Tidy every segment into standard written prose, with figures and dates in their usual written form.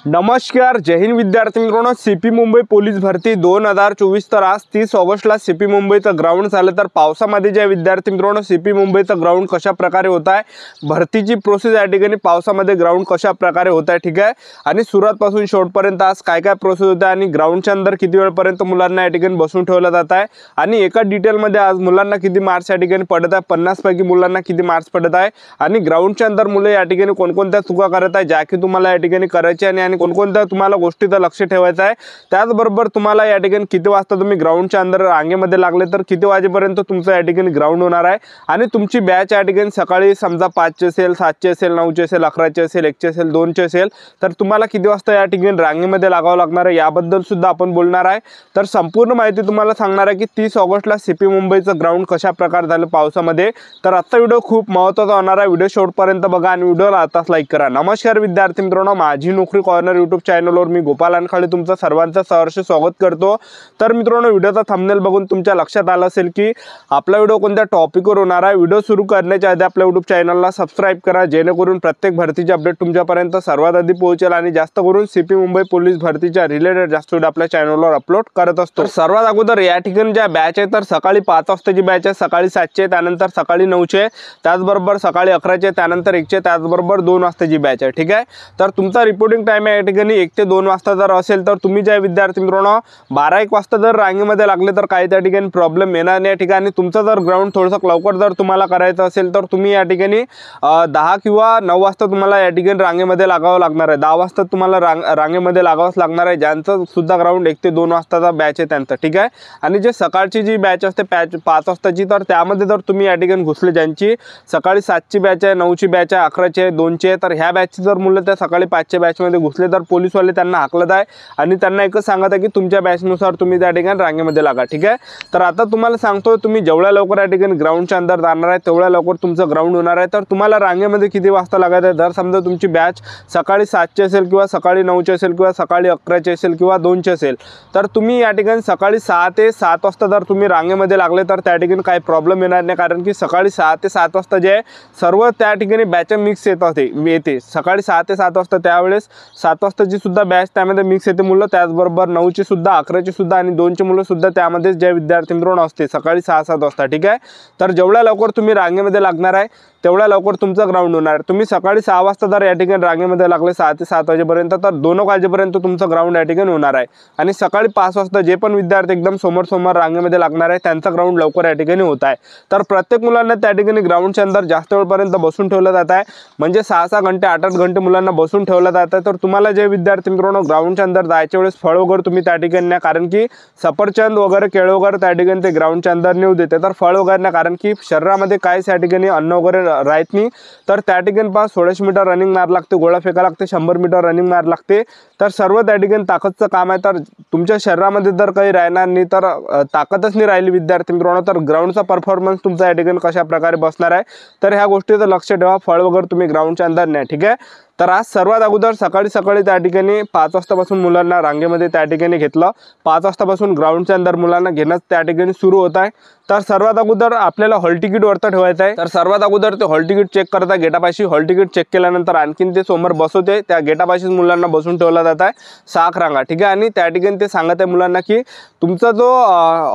नमस्कार, जय हिंद विद्यार्थी मित्रांनो। सीपी मुंबई पोलीस भरती 2024 तर आज 30 ऑगस्टला सीपी मुंबईचं ग्राउंड झालं। तर पावसामध्ये जे विद्यार्थी मित्रांनो सीपी मुंबईचं ग्राउंड कशा प्रकारे होत आहे, भरतीची प्रोसेस या ठिकाणी पावसामध्ये ग्राउंड कशा प्रकारे होत आहे, ठीक आहे। आणि सुरुवातपासून शेवटपर्यंत आज काय काय प्रोसेस होते आणि ग्राउंडच्या अंदर किती वेळपर्यंत मुलांना या ठिकाणी बसून ठेवलं जात आहे आणि एका डिटेलमध्ये आज मुलांना किती मार्क्स या ठिकाणी पडत आहे, 50 पैकी मुलांना किती मार्क्स पडत आहे आणि ग्राउंडच्या अंदर मुलं या ठिकाणी कोणकोणत्या चुका करत आहे ज्या की तुम्हाला या ठिकाणी करायचे आणि कोणकोणत्या तुम्हाला गोष्टीचं लक्ष ठेवायचं आहे। त्याचबरोबर तुम्हाला या ठिकाणी किती वाजता तुम्ही ग्राउंडच्या अंदर रांगेमध्ये लागले तर किती वाजेपर्यंत तुमचं या ठिकाणी ग्राउंड होणार आहे आणि तुमची बॅच या ठिकाणी सकाळी समजा 5ची असेल, 7ची असेल, 9ची असेल, 11ची असेल, 1ची असेल, 2ची असेल, तर तुम्हाला किती वाजता या ठिकाणी रांगेमध्ये लागावं लागणार आहे याबद्दल सुद्धा आपण बोलणार आहे। तर संपूर्ण माहिती तुम्हाला सांगणार आहे की 30 ऑगस्टला सीपी मुंबईचं ग्राउंड कशा प्रकारे झालं पावसामध्ये। तर आजचा व्हिडिओ खूप महत्त्वाचा होणार आहे, व्हिडिओ शेवटपर्यंत बघा आणि व्हिडिओला आताच लाईक करा। नमस्कार विद्यार्थी मित्रांनो, माझी नोकरी कॉर्नर यूट्यूब चॅनलवर मी गोपाल अनखाडे तुमचं सर्वांचं सहर्ष स्वागत करतो। तर मित्रांनो, व्हिडिओचा थंबनेल बघून तुमच्या लक्षात आलं असेल की आपला व्हिडिओ कोणत्या टॉपिकवर होणार आहे। व्हिडिओ सुरू करण्याच्या आधी आपल्या यूट्यूब चॅनलला सबस्क्राइब करा, जेणेकरून प्रत्येक भरतीचे अपडेट तुमच्यापर्यंत सर्वात आधी पोहोचेल आणि जास्त करून सीपी मुंबई पोलीस भरतीच्या रिलेटेड जास्त व्हिडिओ आपल्या चॅनलवर अपलोड करत असतो। सर्वात अगोदर या ठिकाणी ज्या बॅच आहे तर सकाळी 5 वाजताची बॅच आहे, सकाळी 7ची, त्यानंतर सकाळी 9ची, त्याचबरोबर सकाळी 11ची, त्यानंतर 1ची, त्याचबरोबर 2 वाजताची बॅच आहे, ठीक आहे। तर तुमचा रिपोर्टिंग टाइम आहे या ठिकाणी 1 ते 2 वाजता जर असेल तर तुम्ही ज्या विद्यार्थी मित्रांनो 12-1 वाजता जर रांगेमध्ये लागले तर काही त्या ठिकाणी प्रॉब्लेम येणार नाही, ठीक आहे। आणि तुमचं जर ग्राउंड थोडंसं लवकर जर तुम्हाला करायचं असेल तर तुम्ही या ठिकाणी 10 किंवा 9 वाजता तुम्हाला या ठिकाणी रांगेमध्ये लागावं लागणार आहे। 10 वाजता तुम्हाला रांगेमध्ये लागावंच लागणार आहे, ज्यांचं सुद्धा ग्राउंड 1 ते 2 वाजताचा बॅच आहे त्यांचं, ठीक आहे। आणि जे सकाळची जी बॅच असते 5 वाजताची, तर त्यामध्ये जर तुम्ही या ठिकाणी घुसले, ज्यांची सकाळी 7ची बॅच आहे, 9ची बॅच आहे, 11ची आहे, 2ची आहे, तर ह्या बॅचची जर मुलं त्या सकाळी 5च्या बॅचमध्ये घुसले तर पोलीसवाले त्यांना हाकलत आहे आणि त्यांना एकच सांगत आहे की तुमच्या बॅचनुसार तुम्ही त्या ठिकाणी रांगेमध्ये लागा, ठीक आहे। तर आता तुम्हाला सांगतो, तुम्ही जेवढ्या लवकर या ठिकाणी ग्राउंडच्या अंदर जाणार आहे तेवढ्या लवकर तुमचं ग्राउंड होणार आहे। तर तुम्हाला रांगेमध्ये किती वाजता लागायचं आहे, जर समजा तुमची बॅच सकाळी 7ची असेल किंवा सकाळी 9ची असेल किंवा सकाळी 11ची असेल किंवा 2ची असेल, तर तुम्ही या ठिकाणी सकाळी 6 ते 7 वाजता जर तुम्ही रांगेमध्ये लागले तर त्या ठिकाणी काही प्रॉब्लेम येणार नाही, कारण की सकाळी 6 ते 7 वाजता जे आहे सर्व त्या ठिकाणी बॅच मिक्स येते सकाळी 6 ते 7 वाजता, त्यावेळेस 7 वाजताची सुद्धा बॅच त्यामध्ये मिक्स येते मुलं, त्याचबरोबर 9ची सुद्धा, 11ची सुद्धा आणि 2ची मुलं सुद्धा त्यामध्ये जे विद्यार्थी मित्रांनो असते सकाळी 6-7 वाजता, ठीक आहे। तर जेवढ्या लवकर तुम्ही रांगेमध्ये लागणार आहे तेवढ्या लवकर तुमचं ग्राउंड होणार आहे। तुम्ही सकाळी 6 वाजता जर या ठिकाणी रांगेमध्ये लागले 6 ते 7 वाजेपर्यंत तर 2 वाजेपर्यंत तुमचं ग्राउंड या ठिकाणी होणार आहे। आणि सकाळी 5 वाजता जे पण विद्यार्थी एकदम समोर रांगेमध्ये लागणार आहे त्यांचं ग्राउंड लवकर या ठिकाणी होत आहे। तर प्रत्येक मुलांना त्या ठिकाणी ग्राउंडच्या अंदर जास्त वेळपर्यंत बसून ठेवलं जात आहे, म्हणजे 6-6 घंटे 8-8 घंटे मुलांना बसून ठेवलं जात आहे। तर तुम्हाला जे विद्यार्थी मित्रांनो ग्राउंडच्या अंदर जायच्या वेळेस फळ वगैरे तुम्ही त्या ठिकाणी नाही, कारण की सफरचंद वगैरे केळ वगैरे त्या ठिकाणी ते ग्राउंडच्या अंदर नेऊ देते, तर फळ वगैरे नाही, कारण की शरीरामध्ये काहीच या ठिकाणी अन्न वगैरे राहत नाही। तर त्या ठिकाणी 1600 मीटर रनिंग मार लागते, गोळा फेका लागते, 100 मीटर रनिंग मार लागते, तर सर्व त्या ठिकाणी ताकदचं काम आहे। तर तुमच्या शरीरामध्ये जर काही राहणार नाही तर ताकदच नाही राहिली विद्यार्थी मित्रांनो, तर ग्राउंडचा परफॉर्मन्स तुमचा या ठिकाणी कशा प्रकारे बसणार आहे, तर ह्या गोष्टीचं लक्ष ठेवा। फळ वगैरे तुम्ही ग्राउंडच्या अंदर नाही, ठीक आहे। तर आज सर्वात अगोदर सकाळी त्या ठिकाणी 5 वाजतापासून मुलांना रांगेमध्ये त्या ठिकाणी घेतलं, 5 वाजतापासून ग्राउंडच्या अंदर मुलांना घेणं त्या ठिकाणी सुरू होत आहे। तर सर्वात अगोदर आपल्याला हॉल तिकीट वरती ठेवायचं आहे। तर सर्वात अगोदर ते हॉल तिकीट चेक करता गेटापाशी, हॉल तिकीट चेक केल्यानंतर आणखीन ते समोर बसवते, त्या गेटापाशीच मुलांना बसून ठेवला जात आहे 6 रांगा, ठीक आहे। आणि त्या ठिकाणी ते सांगत आहे मुलांना की तुमचा जो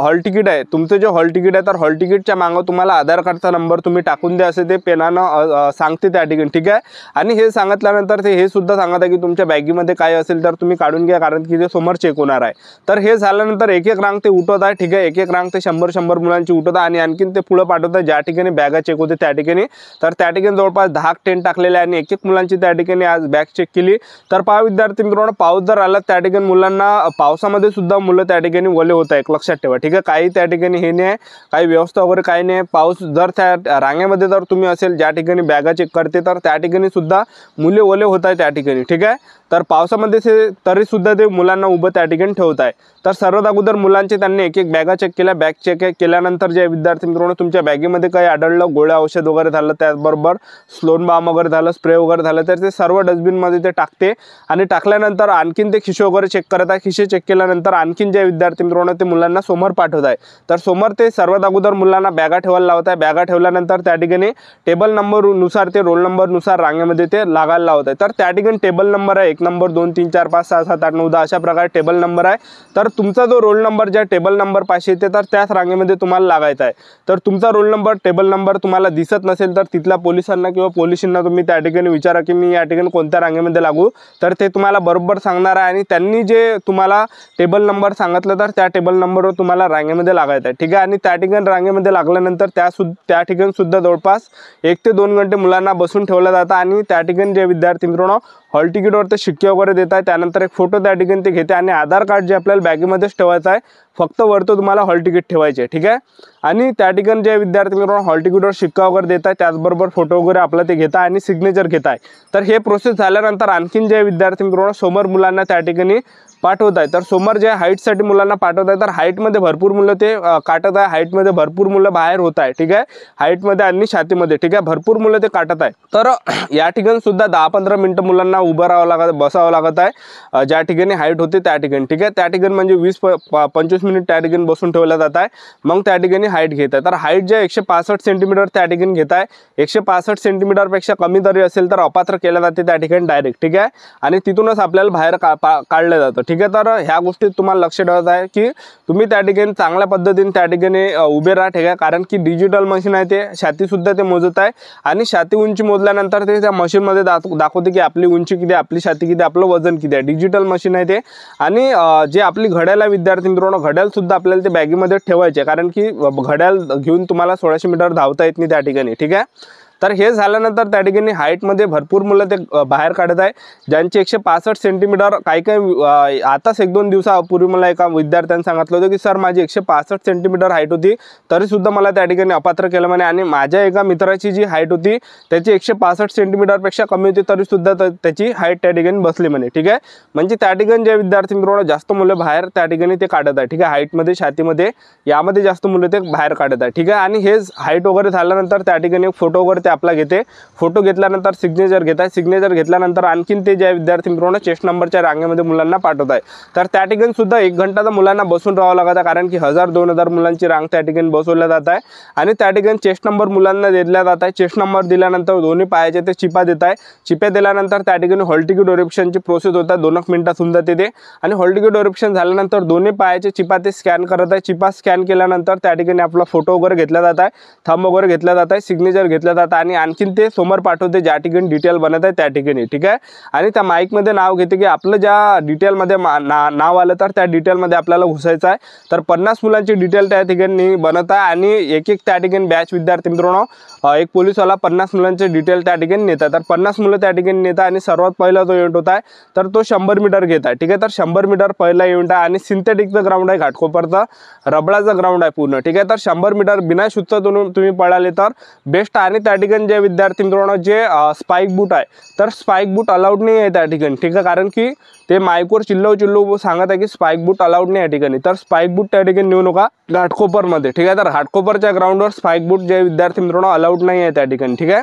हॉल तिकीट आहे, तुमचं जे हॉल तिकीट आहे तर हॉल तिकीटच्या मागं तुम्हाला आधार कार्डचा नंबर तुम्ही टाकून द्या असे ते पेनानं सांगते त्या ठिकाणी, ठीक आहे। आणि हे सांगितल्यानंतर ते हे सुद्धा सांगत आहे की तुमच्या बॅगीमध्ये काय असेल तर तुम्ही काढून घ्या, कारण की ते समोर चेक होणार आहे। तर हे झाल्यानंतर एक रांग ते उठवत आहे, ठीक आहे। एक रांग ते 100 मुलांची उठवत आहे आणि आणखीन ते पुढे पाठवत आहे ज्या ठिकाणी बॅगा चेक होते त्या ठिकाणी। तर त्या ठिकाणी जवळपास 10 टेंट टाकलेले आणि एक मुलांची त्या ठिकाणी आज बॅग चेक केली। तर पहा विद्यार्थी मित्रांनो, पाऊस जर आला त्या ठिकाणी मुलांना पावसामध्ये सुद्धा मुलं त्या ठिकाणी ओले होत आहे, लक्षात ठेवा, ठीक आहे। काही त्या ठिकाणी हे नाही, काही व्यवस्था वगैरे काही नाही। पाऊस जर त्या रांगेमध्ये जर तुम्ही असेल ज्या ठिकाणी बॅगा चेक करते तर त्या ठिकाणी सुद्धा मुले ओले होत आहे त्या ठिकाणी, ठीक आहे। तर पावसामध्ये तरी सुद्धा ते मुलांना उभं त्या ठिकाणी ठेवत आहे। तर सर्वात अगोदर मुलांचे त्यांनी एक बॅगा चेक केल्या, बॅग चेक केल्यानंतर जे विद्यार्थी मित्रांनो तुमच्या बॅगेमध्ये काही आढळलं, गोळ्या औषध वगैरे झालं, त्याचबरोबर स्लोन बाम वगैरे झालं, स्प्रे वगैरे झालं, तर ते सर्व डस्टबिनमध्ये ते टाकते आणि टाकल्यानंतर आणखीन ते खिशे वगैरे चेक करत आहे। खिशे चेक केल्यानंतर आणखीन जे विद्यार्थी मित्रांनो ते मुलांना समोर पाठवत आहे। तर समोर ते सर्वात अगोदर मुलांना बॅगा ठेवायला लावत आहे। बॅगा ठेवल्यानंतर त्या ठिकाणी टेबल नंबरनुसार ते रोल नंबरनुसार रांगेमध्ये ते लागायला तुम्हाला लावत आहे। तर त्या ठिकाणी टेबल नंबर आहे 1 नंबर 2 3 4 5 6 7 8 9 10 अशा प्रकारे टेबल नंबर आहे। तर तुमचा जो रोल नंबर ज्या टेबल नंबर पाशी येते तर त्याच रांगेमध्ये तुम्हाला लागायचा आहे। तर तुमचा रोल नंबर टेबल नंबर तुम्हाला दिसत नसेल तर तिथल्या पोलिसांना किंवा पोलिसांना तुम्ही त्या ठिकाणी विचारा की मी या ठिकाणी कोणत्या रांगेमध्ये लागू, तर ते तुम्हाला बरोबर सांगणार आहे आणि त्यांनी जे तुम्हाला टेबल नंबर सांगितलं तर त्या टेबल नंबरवर तुम्हाला रांगेमध्ये लागायचं आहे, ठीक आहे। आणि त्या ठिकाणी रांगेमध्ये लागल्यानंतर त्या ठिकाणी सुद्धा जवळपास 1 ते 2 घंटे मुलांना बसून ठेवलं जातं आणि त्या ठिकाणी जे विद्यार्थी मित्रांनो हॉल तिकीटवर ते शिक्के वगैरे देत आहे, त्यानंतर एक फोटो त्या ठिकाणी ते घेते आणि आधार कार्ड जे आपल्याला बॅगेमध्येच ठेवायचं आहे, फक्त वरतो तुम्हाला हॉल तिकीट ठेवायचे, ठीक आहे। आणि त्या ठिकाणी जे विद्यार्थी मित्रांनो हॉल तिकीटवर शिक्का वगैरे देत आहे त्याचबरोबर फोटो वगैरे आपला ते घेत आहे आणि सिग्नेचर घेत आहे। तर हे प्रोसेस झाल्यानंतर आणखीन जे विद्यार्थी मित्रांनो समोर मुलांना त्या ठिकाणी पाठवत आहे। तर समोर जे हाईटसाठी मुलांना पाठवत आहे तर हाईटमध्ये भरपूर मुलं ते काटत आहे, हाईटमध्ये भरपूर मुलं बाहेर होत आहे, ठीक आहे। हाईटमध्ये आणि छातीमध्ये, ठीक आहे, भरपूर मुलं ते काटत आहे। तर या ठिकाणी सुद्धा 10-15 मिनिटं मुलांना उभं राहावं लागत, बसावं लागत आहे ज्या ठिकाणी हाईट होते त्या ठिकाणी, ठीक आहे। त्या ठिकाणी म्हणजे 20-25 मिनिट त्या ठिकाणी बसून ठेवलं जात आहे, मग त्या ठिकाणी हाईट घेत आहे। तर हाईट जे 165 सेंटीमीटर त्या ठिकाणी घेत आहे, 165 सेंटीमीटरपेक्षा कमी जरी असेल तर अपात्र केलं जाते त्या ठिकाणी डायरेक्ट, ठीक आहे। आणि तिथूनच आपल्याला बाहेर काढलं जातं, ठीक आहे। तर ह्या गोष्टीत तुम्हाला लक्ष ठेवायचं आहे की तुम्ही त्या ठिकाणी चांगल्या पद्धतीने त्या ठिकाणी उभे राहा, ठीक आहे। कारण की डिजिटल मशीन आहे, ते छातीसुद्धा ते मोजत आहे आणि छाती उंची मोजल्यानंतर ते त्या मशीनमध्ये दाखवते की आपली उंची किती, आपली छाती किती, आपलं वजन किती आहे। डिजिटल मशीन आहे ते। आणि जे आपली घड्याळ आहे विद्यार्थी मित्रांनो, घड्याळसुद्धा आपल्याला ते बॅगेमध्ये ठेवायचे, कारण की घड्याळ घेऊन तुम्हाला 1600 मीटर धावता येत नाही त्या ठिकाणी, ठीक आहे। तर हे झाल्यानंतर त्या ठिकाणी हाईटमध्ये भरपूर मुलं ते बाहेर काढत आहे, ज्यांची 165 सेंटीमीटर काही आताच 1-2 दिवसापूर्वी मला एका विद्यार्थ्याने सांगितलं होतं की सर माझी 165 सेंटीमीटर हाईट होती तरीसुद्धा मला त्या ठिकाणी अपात्र केलं म्हणे, आणि माझ्या एका मित्राची जी हाईट होती त्याची 165 सेंटीमीटरपेक्षा कमी होती तरीसुद्धा त्याची हाईट त्या ठिकाणी बसली म्हणे, ठीक आहे। म्हणजे त्या ठिकाणी जे विद्यार्थी मित्रांनो जास्त मुलं बाहेर त्या ठिकाणी ते काढत आहे, ठीक आहे। हाईटमध्ये छातीमध्ये यामध्ये जास्त मुलं ते बाहेर काढत आहे, ठीक आहे। आणि हे हाईट वगैरे झाल्यानंतर त्या ठिकाणी फोटो वगैरे ते आपला घेते, फोटो घेतल्यानंतर सिग्नेचर घेत आहे, सिग्नेचर घेतल्यानंतर आणखीन ते जे विद्यार्थी मित्रांनो चेस्ट नंबरच्या रांगेमध्ये मुलांना पाठवत आहे। तर त्या ठिकाणी सुद्धा 1 घंटा तर मुलांना बसून राहावं लागत आहे, कारण की 1000-2000 मुलांची रांग त्या ठिकाणी बसवल्या जात आहे आणि त्या ठिकाणी चेस्ट नंबर मुलांना दिला जात आहे। चेस्ट नंबर दिल्यानंतर दोन्ही पायाचे ते चिपा देत आहे, चिप्या दिल्यानंतर त्या ठिकाणी हॉल तिकीट व्हेरिफिकेशनची प्रोसेस होत आहे, 2 मिनिटात सुद्धा ते आणि हॉल तिकीट व्हेरिफिकेशन झाल्यानंतर दोन्ही पायाचे चिपा ते स्कॅन करत आहे। चिपा स्कॅन केल्यानंतर त्या ठिकाणी आपला फोटो वगैरे घेतला जात आहे, थंब वगैरे घेतला जात आहे, सिग्नेचर घेतलं जातं आणि आणखीन ते समोर पाठवते ज्या ठिकाणी डिटेल बनत आहे त्या ठिकाणी, ठीक आहे। आणि त्या माईकमध्ये नाव घेते की आपलं ज्या डिटेलमध्ये नाव आलं तर त्या डिटेलमध्ये आपल्याला घुसायचं आहे। तर 50 मुलांची डिटेल त्या ठिकाणी बनत आहे आणि एक त्या ठिकाणी बॅच विद्यार्थी मित्रांनो एक पोलीसवाला 50 मुलांचे डिटेल त्या ठिकाणी नेतात। तर 50 मुलं त्या ठिकाणी नेतात आणि सर्वात पहिला जो इव्हेंट होत आहे तर तो 100 मीटर घेत आहे, ठीक आहे। तर 100 मीटर पहिला इव्हेंट आहे आणि सिंथेटिकचं ग्राउंड आहे, घाटकोपरचं रबडाचं ग्राउंड आहे पूर्ण, ठीक आहे। तर 100 मीटर बिना शूजचं तुम्ही पळाले तर बेस्ट आहे। आणि त्या ठिकाणी जे विद्यार्थी मित्रांनो जे स्पाइक बूट आहे तर स्पाइक बूट अलाउड नाही आहे त्या ठिकाणी, ठीक आहे। कारण की ते माईकवर चिल्लव सांगत आहे की स्पाइक बूट अलाउड नाही या ठिकाणी, तर स्पाइक बूट त्या ठिकाणी नेऊ नका घाटकोपरमध्ये, ठीक आहे। तर घाटकोपरच्या ग्राउंडवर स्पाइक बूट जे विद्यार्थी मित्रांनो अलाउड नाही आहे त्या ठिकाणी, ठीक आहे।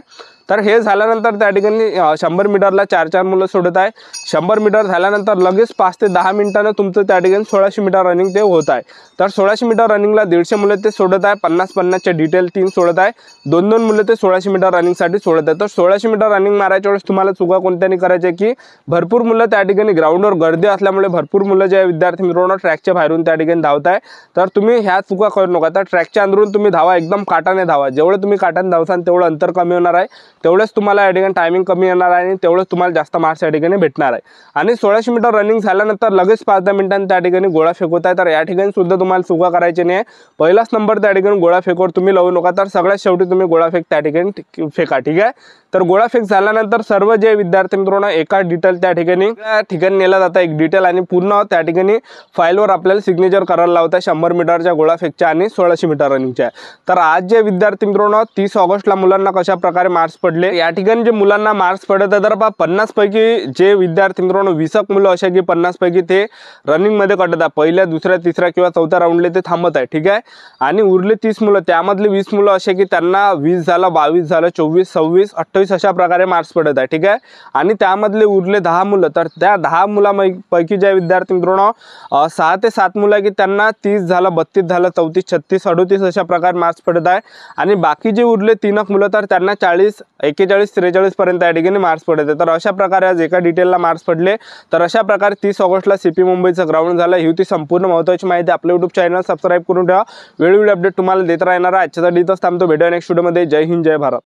तर हे झाल्यानंतर त्या ठिकाणी 100 मीटरला 4-4 मुलं सोडत आहे। 100 मीटर झाल्यानंतर लगेच 5 ते 10 मिनिटांना तुमचं त्या ठिकाणी 1600 मीटर रनिंग ते होत आहे। तर 1600 मीटर रनिंगला 150 मुलं ते सोडत आहे, 50-50च्या डिटेल 3 सोडत आहे, 2-2 मुलं ते 1600 मीटर रनिंगसाठी सोडत आहे। तर 1600 मीटर रनिंग मारायच्या वेळेस तुम्हाला चुका कोणत्यानी करायच्या की भरपूर मुलं त्या ठिकाणी ग्राउंडवर गर्दी असल्यामुळे भरपूर मुलं जे विद्यार्थी मित्रांनो ट्रॅकच्या बाहेरून त्या ठिकाणी धावत आहे, तर तुम्ही ह्या चुका करू नका। तर ट्रॅकच्या अंदरून तुम्ही धावा, एकदम काटाने धावा, जेवढं तुम्ही काटाने धावसान तेवढं अंतर कमी होणार आहे, तेवढेच तुम्हाला या ठिकाणी टायमिंग कमी येणार आहे आणि तेवढंच तुम्हाला जास्त मार्क्स या ठिकाणी भेटणार आहे। आणि 1600 मीटर रनिंग झाल्यानंतर लगेच 5-10 मिनिटांनी त्या ठिकाणी गोळा फेकवत आहे, तर या ठिकाणी सुद्धा तुम्हाला चुका करायची नाही। पहिलाच नंबर त्या ठिकाणी गोळा फेकवर तुम्ही लावू नका, तर सगळ्यात शेवटी तुम्ही गोळा फेक त्या ठिकाणी फेका, ठीक आहे। तर गोळा फेक झाल्यानंतर सर्व जे विद्यार्थी मित्रांनो एका डिटेल त्या ठिकाणी नेला जातं, एक डिटेल, आणि पूर्ण त्या ठिकाणी फाईलवर आपल्याला सिग्नेचर करायला लावतं 100 मीटरच्या गोळा फेकच्या आणि 1600 मीटर रनिंगच्या। तर आज जे विद्यार्थी मित्रांनो 30 ऑगस्टला मुलांना कशा प्रकारे मार्क्स पडले, या ठिकाणी जे मुलांना मार्क्स पडत आहे तर 50 पैकी जे विद्यार्थी मित्रांनो 20 मुलं अशा की 50 पैकी ते रनिंगमध्ये कटत आहे, पहिल्या दुसऱ्या तिसऱ्या किंवा चौथ्या राऊंडला ते थांबत आहे, ठीक आहे। आणि उरले 30 मुलं, त्यामधले 20 मुलं असे की त्यांना 20 झालं, 22 झालं, 24, 26, 28 अशा प्रकारे मार्क्स पडत आहे, ठीक आहे। आणि त्यामधले उरले 10 मुलं, तर त्या 10 मुलांपैकी ज्या विद्यार्थी मित्रांनो 6 ते 7 मुलं की त्यांना 30 झालं, 32 झालं, 34, 36, 38 अशा प्रकारे मार्क्स पडत आहे। आणि बाकी जे उरले 3 मुलं तर त्यांना 40 41-43 पर्यंत या ठिकाणी मार्क्स पडले. तर अशा प्रकारे आज एका डिटेलला मार्क्स पडले. तर अशा प्रकारे 30 ऑगस्टला CP मुंबईचं ग्राउंड झालं. ही होती संपूर्ण महत्त्वाची माहिती. आपल्या YouTube चॅनल सबस्क्राईब करून ठेवा. वेळोवेळी अपडेट तुम्हाला देत राहणार आहे. आजच्यासाठी इथंच थांबतो. भेटूया नेक्स्ट व्हिडिओमध्ये. जय हिंद, जय भारत.